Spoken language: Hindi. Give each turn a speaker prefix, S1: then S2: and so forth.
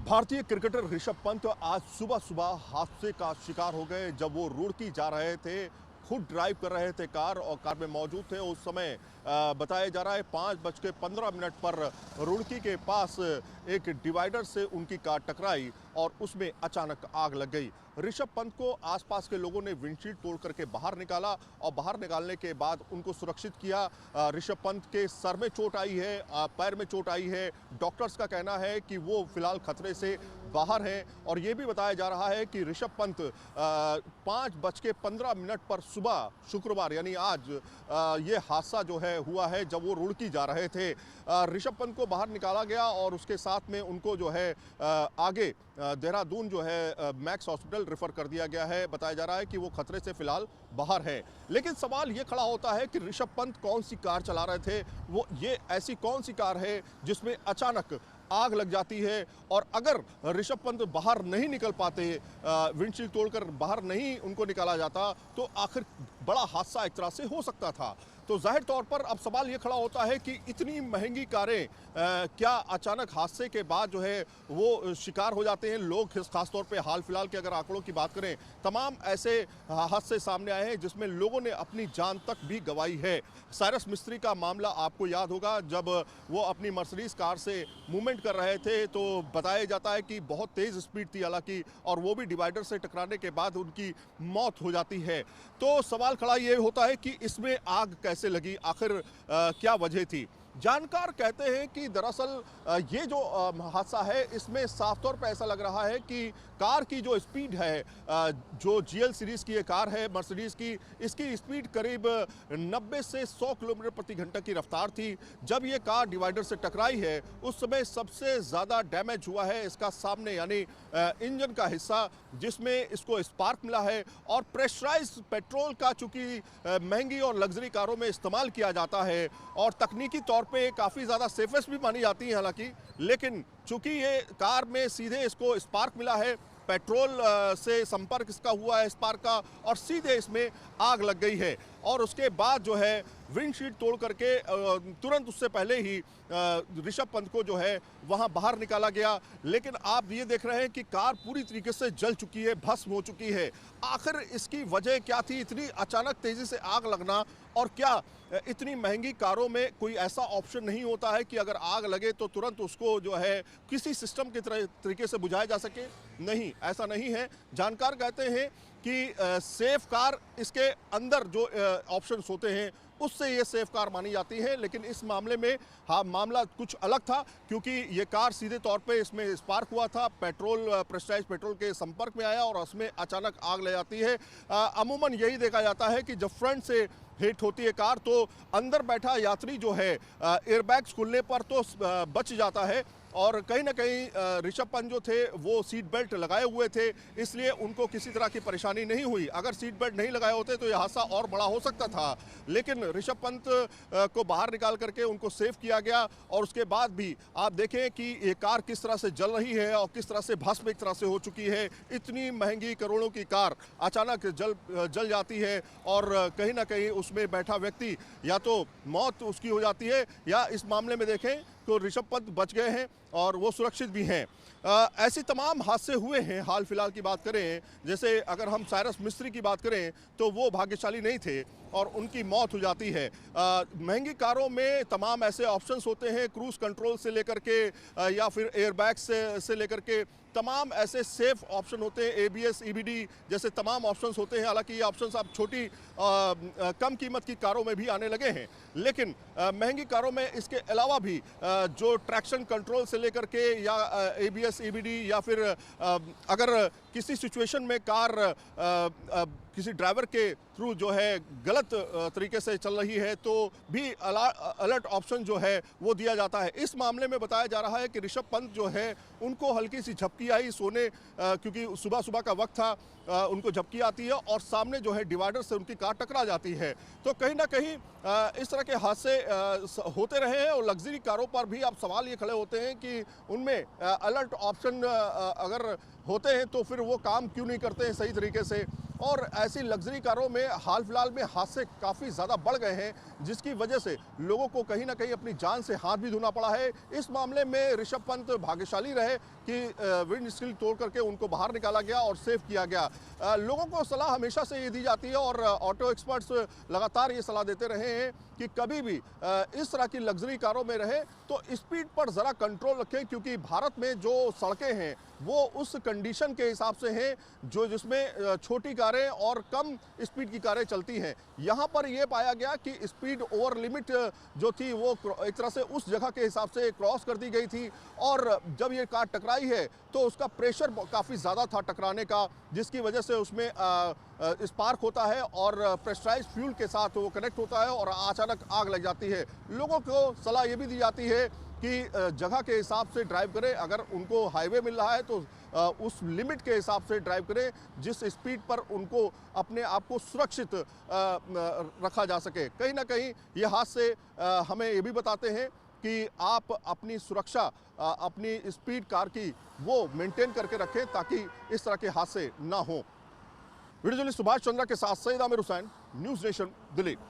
S1: भारतीय क्रिकेटर ऋषभ पंत आज सुबह सुबह हादसे का शिकार हो गए जब वो रुड़की जा रहे थे। खुद ड्राइव कर रहे थे कार और कार में मौजूद थे उस समय। बताया जा रहा है 5:15 पर रुड़की के पास एक डिवाइडर से उनकी कार टकराई और उसमें अचानक आग लग गई। ऋषभ पंत को आसपास के लोगों ने विंडशील्ड तोड़ करके बाहर निकाला और बाहर निकालने के बाद उनको सुरक्षित किया। ऋषभ पंत के सर में चोट आई है, पैर में चोट आई है। डॉक्टर्स का कहना है कि वो फिलहाल खतरे से बाहर हैं और ये भी बताया जा रहा है कि ऋषभ पंत 5:15 पर सुबह शुक्रवार यानी आज ये हादसा जो है हुआ है जब वो रुड़की जा रहे थे। ऋषभ पंत को बाहर निकाला गया और उसके साथ में उनको जो है आगे देहरादून जो है मैक्स हॉस्पिटल रेफर कर दिया गया है। बताया जा रहा है कि वो खतरे से फिलहाल बाहर है। लेकिन सवाल ये खड़ा होता है कि ऋषभ पंत कौन सी कार चला रहे थे, वो ये ऐसी कौन सी कार है जिसमें अचानक आग लग जाती है। और अगर ऋषभ पंत बाहर नहीं निकल पाते, विंडशील्ड तोड़कर बाहर नहीं उनको निकाला जाता तो आखिर बड़ा हादसा एक तरह से हो सकता था। तो जाहिर तौर पर अब सवाल ये खड़ा होता है कि इतनी महंगी कारें क्या अचानक हादसे के बाद जो है वो शिकार हो जाते हैं लोग। खासतौर पे हाल फिलहाल के अगर आंकड़ों की बात करें, तमाम ऐसे हादसे सामने आए हैं जिसमें लोगों ने अपनी जान तक भी गंवाई है। साइरस मिस्त्री का मामला आपको याद होगा, जब वो अपनी मर्सिडीज कार से मूवमेंट कर रहे थे तो बताया जाता है कि बहुत तेज़ स्पीड थी हालांकि, और वो भी डिवाइडर से टकराने के बाद उनकी मौत हो जाती है। तो सवाल खड़ा ये होता है कि इसमें आग कैसे लगी, आखिर क्या वजह थी। जानकार कहते हैं कि दरअसल ये जो हादसा है इसमें साफ तौर पर ऐसा लग रहा है कि कार की जो स्पीड है, जो जीएल सीरीज़ की ये कार है मर्सिडीज़ की, इसकी स्पीड करीब 90 से 100 किलोमीटर प्रति घंटा की रफ्तार थी। जब ये कार डिवाइडर से टकराई है उस समय सबसे ज़्यादा डैमेज हुआ है इसका सामने यानी इंजन का हिस्सा, जिसमें इसको स्पार्क मिला है। और प्रेशराइज पेट्रोल का चूँकि महंगी और लग्जरी कारों में इस्तेमाल किया जाता है और तकनीकी तौर पे काफ़ी ज़्यादा सेफेस्ट भी मानी जाती है हालांकि, लेकिन चूंकि ये कार में सीधे इसको स्पार्क मिला है, पेट्रोल से संपर्क इसका हुआ है स्पार्क का, और सीधे इसमें आग लग गई है। और उसके बाद जो है विंडशील्ड तोड़ करके तुरंत उससे पहले ही ऋषभ पंत को जो है वहां बाहर निकाला गया। लेकिन आप ये देख रहे हैं कि कार पूरी तरीके से जल चुकी है, भस्म हो चुकी है। आखिर इसकी वजह क्या थी, इतनी अचानक तेजी से आग लगना, और क्या इतनी महंगी कारों में कोई ऐसा ऑप्शन नहीं होता है कि अगर आग लगे तो तुरंत उसको जो है किसी सिस्टम के तरीके से बुझाया जा सके? नहीं, ऐसा नहीं है। जानकार कहते हैं कि सेफ कार इसके अंदर जो ऑप्शंस होते हैं उससे ये सेफ कार मानी जाती है। लेकिन इस मामले में हाँ, मामला कुछ अलग था क्योंकि ये कार सीधे तौर पे इसमें स्पार्क हुआ था, पेट्रोल प्रेशराइज पेट्रोल के संपर्क में आया और उसमें अचानक आग लग जाती है। अमूमन यही देखा जाता है कि जब फ्रंट से हिट होती है कार तो अंदर बैठा यात्री जो है एयरबैग्स खुलने पर तो बच जाता है। और कहीं ना कहीं ऋषभ पंत जो थे वो सीट बेल्ट लगाए हुए थे, इसलिए उनको किसी तरह की परेशानी नहीं हुई। अगर सीट बेल्ट नहीं लगाए होते तो यह हादसा और बड़ा हो सकता था। लेकिन ऋषभ पंत को बाहर निकाल करके उनको सेव किया गया और उसके बाद भी आप देखें कि ये कार किस तरह से जल रही है और किस तरह से भस्म एक तरह से हो चुकी है। इतनी महंगी करोड़ों की कार अचानक जल जाती है और कहीं ना कहीं उसमें बैठा व्यक्ति या तो मौत उसकी हो जाती है, या इस मामले में देखें तो ऋषभ पंत बच गए हैं और वो सुरक्षित भी हैं। ऐसे तमाम हादसे हुए हैं। हाल फिलहाल की बात करें, जैसे अगर हम साइरस मिस्त्री की बात करें तो वो भाग्यशाली नहीं थे और उनकी मौत हो जाती है। महंगी कारों में तमाम ऐसे ऑप्शंस होते हैं, क्रूज कंट्रोल से लेकर के या फिर एयरबैग से लेकर के तमाम ऐसे सेफ ऑप्शन होते हैं, एबीएस ईबीडी जैसे तमाम ऑप्शंस होते हैं। हालांकि ये ऑप्शंस अब छोटी कम कीमत की कारों में भी आने लगे हैं, लेकिन महंगी कारों में इसके अलावा भी जो ट्रैक्शन कंट्रोल से लेकर के या एबीएस ईबीडी या फिर अगर किसी सिचुएशन में कार किसी ड्राइवर के थ्रू जो है गलत तरीके से चल रही है तो भी अलर्ट ऑप्शन जो है वो दिया जाता है। इस मामले में बताया जा रहा है कि ऋषभ पंत जो है उनको हल्की सी झपकी आई सोने, क्योंकि सुबह सुबह का वक्त था, उनको झपकी आती है और सामने जो है डिवाइडर से उनकी कार टकरा जाती है। तो कहीं ना कहीं इस तरह के हादसे होते रहे हैं और लग्जरी कारों पर भी अब सवाल ये खड़े होते हैं कि उनमें अलर्ट ऑप्शन अगर होते हैं तो फिर वो काम क्यों नहीं करते हैं सही तरीके से। और ऐसी लग्जरी कारों में हाल फिलहाल में हादसे काफ़ी ज़्यादा बढ़ गए हैं, जिसकी वजह से लोगों को कहीं ना कहीं अपनी जान से हाथ भी धोना पड़ा है। इस मामले में ऋषभ पंत भाग्यशाली रहे कि विंडशील्ड तोड़ करके उनको बाहर निकाला गया और सेव किया गया। लोगों को सलाह हमेशा से ये दी जाती है और ऑटो एक्सपर्ट्स लगातार ये सलाह देते रहे हैं कि कभी भी इस तरह की लग्जरी कारों में रहे तो स्पीड पर ज़रा कंट्रोल रखें, क्योंकि भारत में जो सड़कें हैं वो उस कंडीशन के हिसाब से हैं जो जिसमें छोटी कारें और कम स्पीड की कारें चलती हैं। यहाँ पर यह पाया गया कि स्पीड ओवर लिमिट जो थी वो एक तरह से उस जगह के हिसाब से क्रॉस कर दी गई थी और जब ये कार टकराई है तो उसका प्रेशर काफ़ी ज़्यादा था टकराने का, जिसकी वजह से उसमें स्पार्क होता है और प्रेशराइज्ड फ्यूल के साथ वो कनेक्ट होता है और अचानक आग लग जाती है। लोगों को सलाह ये भी दी जाती है कि जगह के हिसाब से ड्राइव करें, अगर उनको हाईवे मिल रहा है तो उस लिमिट के हिसाब से ड्राइव करें जिस स्पीड पर उनको अपने आप को सुरक्षित रखा जा सके। कहीं ना कहीं ये हादसे हमें ये भी बताते हैं कि आप अपनी सुरक्षा अपनी स्पीड कार की वो मेंटेन करके रखें ताकि इस तरह के हादसे ना हों। वीडियो जर्नलिस्ट सुभाष चंद्रा के साथ सईद आमिर हुसैन, न्यूज़ नेशन, दिल्ली।